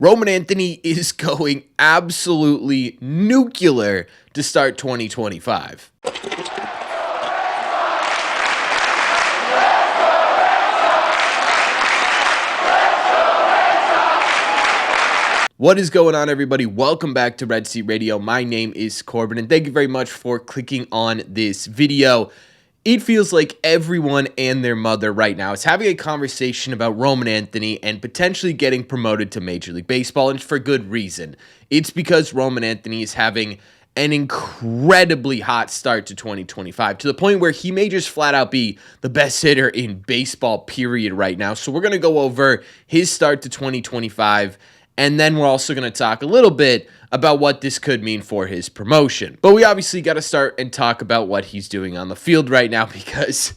Roman Anthony is going absolutely nuclear to start 2025. What is going on, everybody? Welcome back to Red Seat Radio. My name is Corbin, and thank you very much for clicking on this video. It feels like everyone and their mother right now is having a conversation about Roman Anthony and potentially getting promoted to Major League Baseball, and for good reason. It's because Roman Anthony is having an incredibly hot start to 2025, to the point where he may just flat out be the best hitter in baseball, period, right now. So we're going to go over his start to 2025, and then we're also going to talk a little bit about what this could mean for his promotion. But we obviously got to start and talk about what he's doing on the field right now, because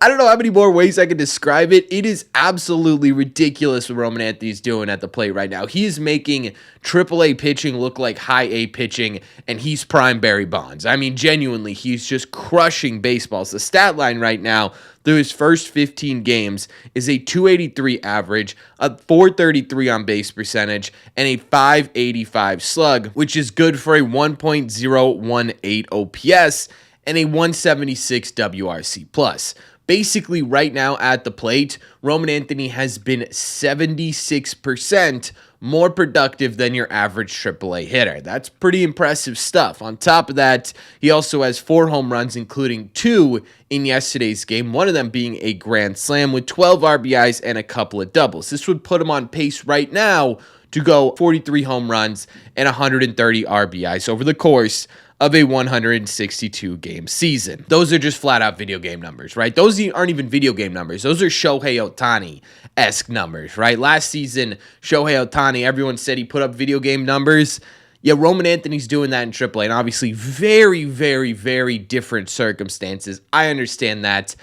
I don't know how many more ways I can describe it. It is absolutely ridiculous what Roman Anthony's doing at the plate right now. He is making AAA pitching look like high A pitching, and he's prime Barry Bonds. I mean, genuinely, he's just crushing baseballs. The stat line right now through his first 15 games is a 283 average, a 433 on base percentage, and a 585 slug, which is good for a 1.018 OPS and a 176 WRC plus. Basically, right now at the plate, Roman Anthony has been 76% more productive than your average AAA hitter. That's pretty impressive stuff. On top of that, he also has 4 home runs, including 2 in yesterday's game, one of them being a grand slam with 12 RBIs and a couple of doubles. This would put him on pace right now to go 43 home runs and 130 RBIs over the course of a 162-game season. Those are just flat-out video game numbers, right? Those aren't even video game numbers. Those are Shohei Ohtani-esque numbers, right? Last season, Shohei Ohtani, everyone said he put up video game numbers. Yeah, Roman Anthony's doing that in AAA, and obviously very, very, very different circumstances. I understand that.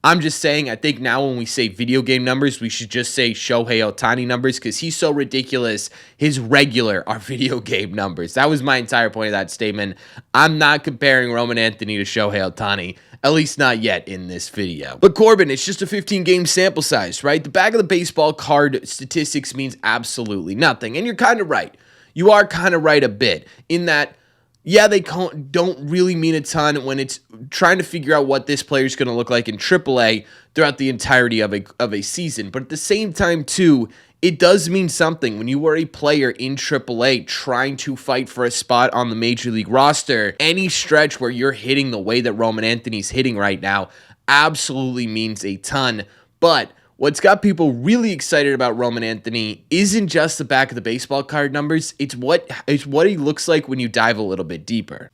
I'm just saying, I think now when we say video game numbers, we should just say Shohei Ohtani numbers, because he's so ridiculous. His regular are video game numbers. That was my entire point of that statement. I'm not comparing Roman Anthony to Shohei Ohtani, at least not yet in this video. But Corbin, it's just a 15-game sample size, right? The back of the baseball card statistics means absolutely nothing. And you're kind of right. You are kind of right a bit in that, yeah, they don't really mean a ton when it's trying to figure out what this player is going to look like in AAA throughout the entirety of a season. But at the same time, too, it does mean something when you are a player in AAA trying to fight for a spot on the Major League roster. Any stretch where you're hitting the way that Roman Anthony's hitting right now absolutely means a ton. But what's got people really excited about Roman Anthony isn't just the back of the baseball card numbers, it's what he looks like when you dive a little bit deeper.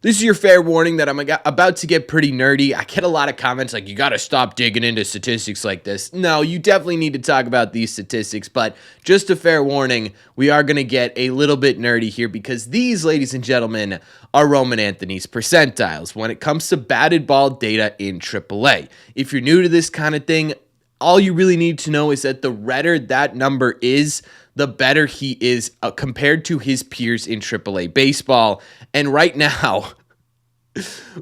This is your fair warning that I'm about to get pretty nerdy. I get a lot of comments like, you got to stop digging into statistics like this. No, you definitely need to talk about these statistics, but just a fair warning, we are going to get a little bit nerdy here, because these, ladies and gentlemen, are Roman Anthony's percentiles when it comes to batted ball data in AAA. If you're new to this kind of thing, all you really need to know is that the redder that number is, the better he is compared to his peers in AAA baseball. And right now,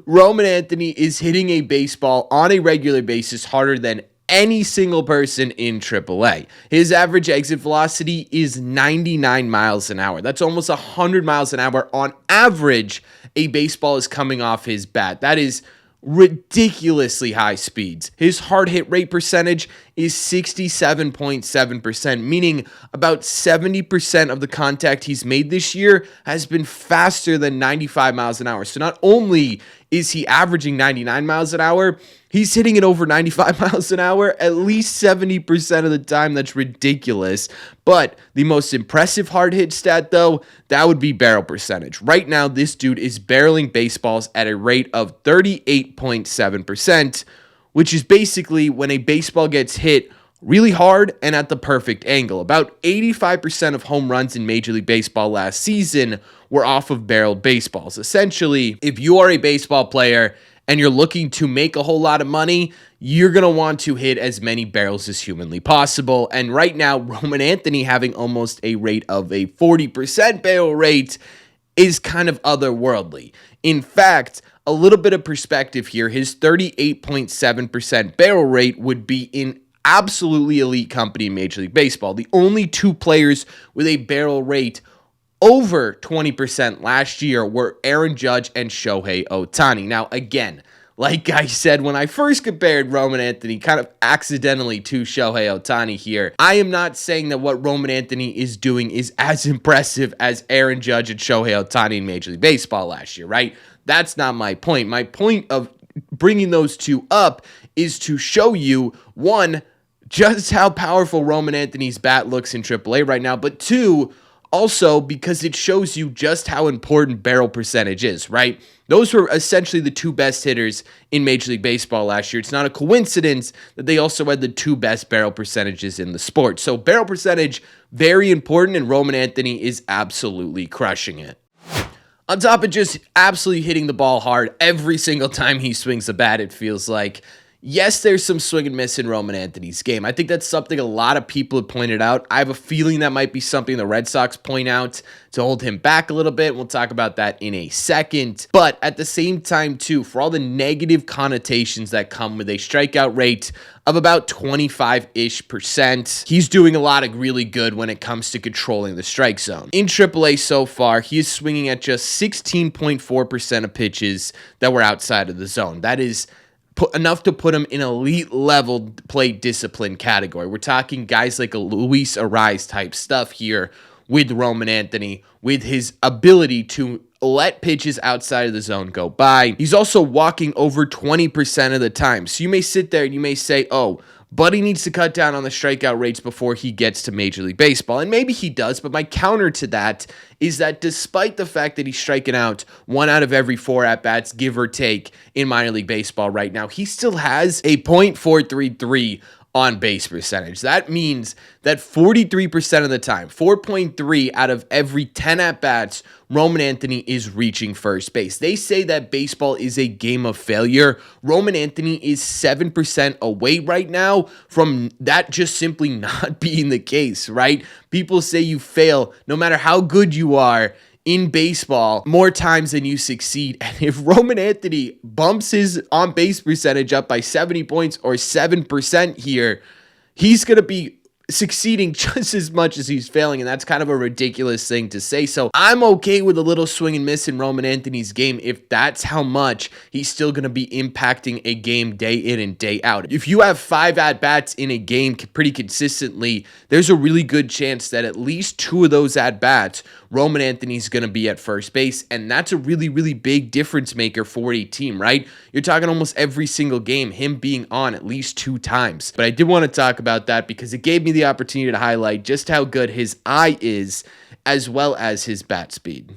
Roman Anthony is hitting a baseball on a regular basis harder than any single person in AAA. His average exit velocity is 99 miles an hour. That's almost 100 miles an hour on average. A baseball is coming off his bat. That is ridiculously high speeds. His hard hit rate percentage is 67.7%, meaning about 70% of the contact he's made this year has been faster than 95 miles an hour. So not only is he averaging 99 miles an hour, he's hitting it over 95 miles an hour at least 70% of the time. That's ridiculous. But the most impressive hard hit stat, though, that would be barrel percentage. Right now, this dude is barreling baseballs at a rate of 38.7%, which is basically when a baseball gets hit really hard and at the perfect angle. About 85% of home runs in Major League Baseball last season were off of barreled baseballs. Essentially, if you are a baseball player and you're looking to make a whole lot of money, you're going to want to hit as many barrels as humanly possible. And right now, Roman Anthony having almost a rate of a 40% barrel rate is kind of otherworldly. In fact, a little bit of perspective here, his 38.7% barrel rate would be in absolutely elite company in Major League Baseball. The only two players with a barrel rate over 20% last year were Aaron Judge and Shohei Ohtani. Now, again, like I said, when I first compared Roman Anthony kind of accidentally to Shohei Ohtani here, I am not saying that what Roman Anthony is doing is as impressive as Aaron Judge and Shohei Ohtani in Major League Baseball last year, right? That's not my point. My point of bringing those two up is to show you, one, just how powerful Roman Anthony's bat looks in AAA right now, but two, also because it shows you just how important barrel percentage is, right? Those were essentially the two best hitters in Major League Baseball last year. It's not a coincidence that they also had the two best barrel percentages in the sport. So barrel percentage, very important, and Roman Anthony is absolutely crushing it. On top of just absolutely hitting the ball hard every single time he swings the bat, it feels like. Yes, there's some swing and miss in Roman Anthony's game. I think that's something a lot of people have pointed out. I have a feeling that might be something the Red Sox point out to hold him back a little bit. We'll talk about that in a second. But at the same time, too, for all the negative connotations that come with a strikeout rate of about 25-ish%, he's doing a lot of really good when it comes to controlling the strike zone. In AAA so far, he is swinging at just 16.4% of pitches that were outside of the zone. That is enough to put him in elite level play discipline category. We're talking guys like a Luis Ariz type stuff here with Roman Anthony, with his ability to let pitches outside of the zone go by. He's also walking over 20% of the time. So you may sit there and you may say, oh, Buddy needs to cut down on the strikeout rates before he gets to Major League Baseball. And maybe he does, but my counter to that is that despite the fact that he's striking out 1 out of every 4 at-bats, give or take, in minor league baseball right now, he still has a .433 on base percentage. That means that 43% of the time, 4.3 out of every 10 at-bats, Roman Anthony is reaching first base. They say that baseball is a game of failure. Roman Anthony is 7% away right now from that just simply not being the case, right? People say you fail no matter how good you are in baseball more times than you succeed. And if Roman Anthony bumps his on-base percentage up by 70 points or 7% here, he's going to be succeeding just as much as he's failing, and that's kind of a ridiculous thing to say. So I'm okay with a little swing and miss in Roman Anthony's game if that's how much he's still going to be impacting a game day in and day out. If you have 5 at-bats in a game pretty consistently, there's a really good chance that at least 2 of those at-bats, Roman Anthony's going to be at first base, and that's a really, really big difference maker for a team, right? You're talking almost every single game, him being on at least 2 times. But I did want to talk about that because it gave me the opportunity to highlight just how good his eye is, as well as his bat speed.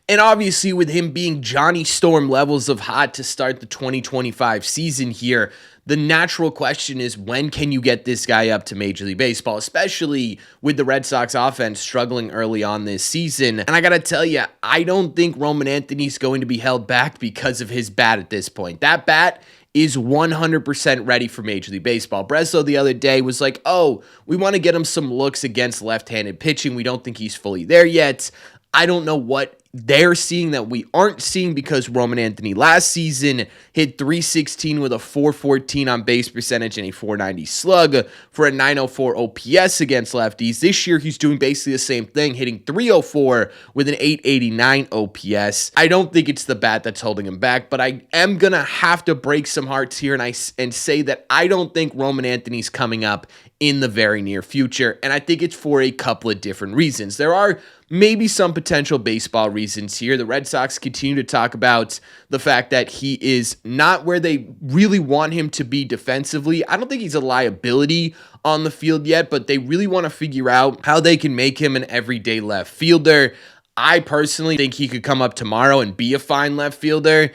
And obviously, with him being Johnny Storm levels of hot to start the 2025 season here, the natural question is, when can you get this guy up to Major League Baseball, especially with the Red Sox offense struggling early on this season? And I got to tell you, I don't think Roman Anthony's going to be held back because of his bat at this point. That bat is 100% ready for Major League Baseball. Breslow the other day was like, oh, we want to get him some looks against left-handed pitching. We don't think he's fully there yet. I don't know what they're seeing that we aren't seeing, because Roman Anthony last season hit .316 with a .414 on base percentage and a .490 slug for a .904 OPS against lefties. This year, he's doing basically the same thing, hitting .304 with an .889 OPS. I don't think it's the bat that's holding him back, but I am going to have to break some hearts here and say that I don't think Roman Anthony's coming up in the very near future, and I think it's for a couple of different reasons. There are maybe some potential baseball reasons here. The Red Sox continue to talk about the fact that he is not where they really want him to be defensively. I don't think he's a liability on the field yet, but they really want to figure out how they can make him an everyday left fielder. I personally think he could come up tomorrow and be a fine left fielder.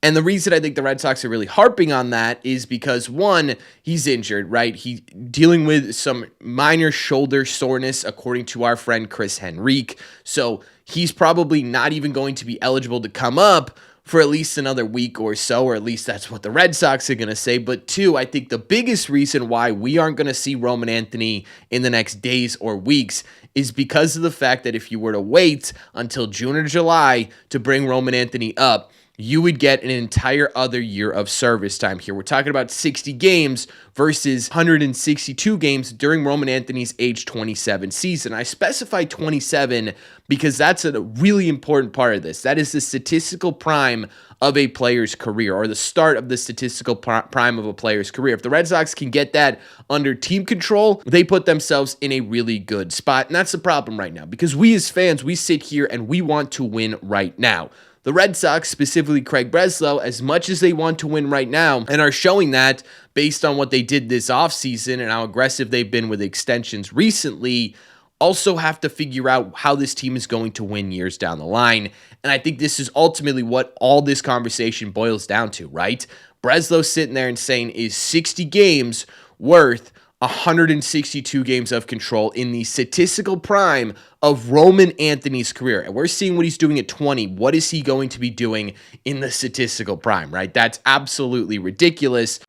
And the reason I think the Red Sox are really harping on that is because, one, he's injured, right? He's dealing with some minor shoulder soreness, according to our friend Chris Henrique. So he's probably not even going to be eligible to come up for at least another week or so, or at least that's what the Red Sox are going to say. But two, I think the biggest reason why we aren't going to see Roman Anthony in the next days or weeks is because of the fact that if you were to wait until June or July to bring Roman Anthony up, you would get an entire other year of service time here. We're talking about 60 games versus 162 games during Roman Anthony's age 27 season. I specify 27 because that's a really important part of this. That is the statistical prime of a player's career, or the start of the statistical prime of a player's career. If the Red Sox can get that under team control, they put themselves in a really good spot. And that's the problem right now, because we as fans, we sit here and we want to win right now. The Red Sox, specifically Craig Breslow, as much as they want to win right now and are showing that based on what they did this offseason and how aggressive they've been with extensions recently, also have to figure out how this team is going to win years down the line. And I think this is ultimately what all this conversation boils down to, right? Breslow sitting there and saying, is 60 games worth 162 games of control in the statistical prime of Roman Anthony's career? And we're seeing what he's doing at 20. What is he going to be doing in the statistical prime, right? That's absolutely ridiculous.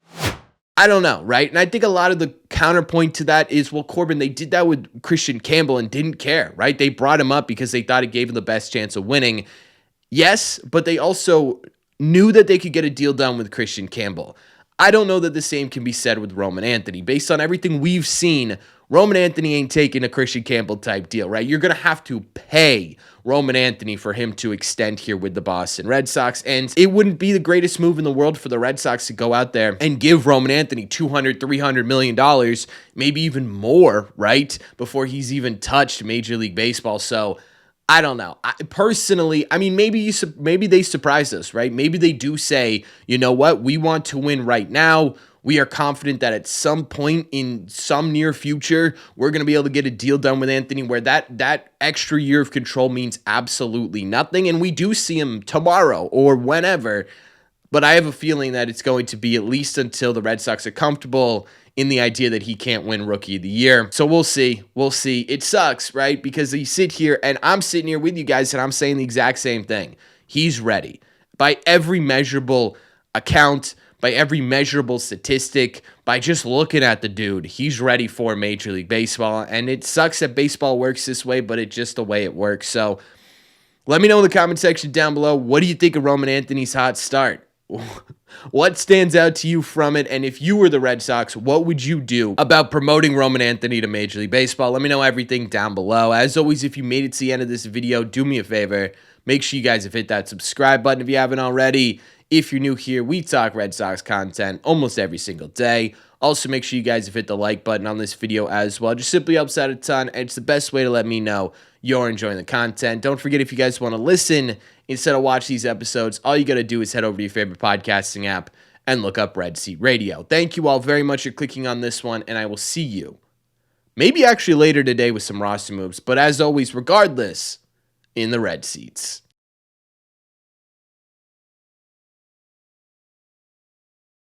I don't know, right? And I think a lot of the counterpoint to that is, well, Corbin, they did that with Christian Campbell and didn't care, right? They brought him up because they thought it gave him the best chance of winning. Yes, but they also knew that they could get a deal done with Christian Campbell. I don't know that the same can be said with Roman Anthony. Based on everything we've seen, Roman Anthony ain't taking a Christian Campbell type deal, right? You're going to have to pay Roman Anthony for him to extend here with the Boston Red Sox. And it wouldn't be the greatest move in the world for the Red Sox to go out there and give Roman Anthony $200, $300 million, maybe even more, right? Before he's even touched Major League Baseball. So I don't know. Personally, I mean, maybe they surprise us, right? Maybe they do say, you know what, we want to win right now. We are confident that at some point in some near future, we're going to be able to get a deal done with Anthony where that extra year of control means absolutely nothing. And we do see him tomorrow or whenever. But I have a feeling that it's going to be at least until the Red Sox are comfortable in the idea that he can't win Rookie of the Year. So we'll see. We'll see. It sucks, right? Because you sit here, and I'm sitting here with you guys, and I'm saying the exact same thing. He's ready. By every measurable account, by every measurable statistic, by just looking at the dude, he's ready for Major League Baseball. And it sucks that baseball works this way, but it's just the way it works. So let me know in the comment section down below, what do you think of Roman Anthony's hot start? What stands out to you from it? And if you were the Red Sox, what would you do about promoting Roman Anthony to Major League Baseball? Let me know everything down below. As always, if you made it to the end of this video, do me a favor. Make sure you guys have hit that subscribe button if you haven't already. If you're new here, we talk Red Sox content almost every single day. Also, make sure you guys have hit the like button on this video as well. It just simply helps out a ton, and it's the best way to let me know you're enjoying the content. Don't forget, if you guys want to listen instead of watch these episodes, all you got to do is head over to your favorite podcasting app and look up Red Seat Radio. Thank you all very much for clicking on this one, and I will see you maybe actually later today with some roster moves. But as always, regardless, in the Red Seats.